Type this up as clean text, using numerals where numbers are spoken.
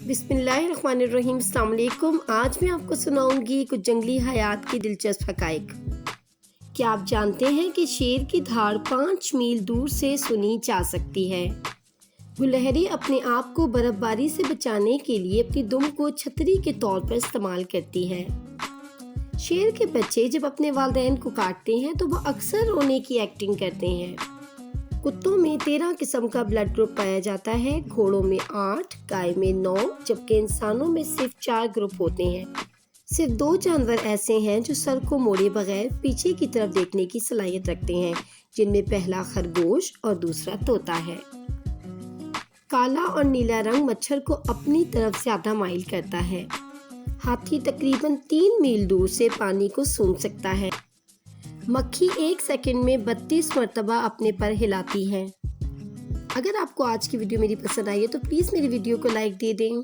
बिस्मिल्लाहिर्रहमानिर्रहीम। अस्सलाम वालेकुम। आज मैं आपको सुनाऊंगी कुछ जंगली हयात की दिलचस्प हकाइक। क्या आप जानते हैं कि शेर की धाड़ 5 मील दूर से सुनी जा सकती है। गुलहरी अपने आप को बर्फबारी से बचाने के लिए अपनी दुम को छतरी के तौर पर इस्तेमाल करती है। शेर के बच्चे जब अपने वालिदैन को काटते हैं तो वह अक्सर रोने की एक्टिंग करते हैं। कुत्तों में 13 किस्म का ब्लड ग्रुप पाया जाता है, घोड़ों में 8, गाय में 9, जबकि इंसानों में सिर्फ 4 ग्रुप होते हैं। सिर्फ 2 जानवर ऐसे हैं जो सर को मोड़े बगैर पीछे की तरफ देखने की सलाहियत रखते हैं, जिनमें पहला खरगोश और दूसरा तोता है। काला और नीला रंग मच्छर को अपनी तरफ ज्यादा माइल करता है। हाथी तकरीबन 3 मील दूर से पानी को सूंघ सकता है। मक्खी 1 सेकंड में 32 मरतबा अपने पर हिलाती है। अगर आपको आज की वीडियो मेरी पसंद आई है तो प्लीज़ मेरी वीडियो को लाइक दे दें।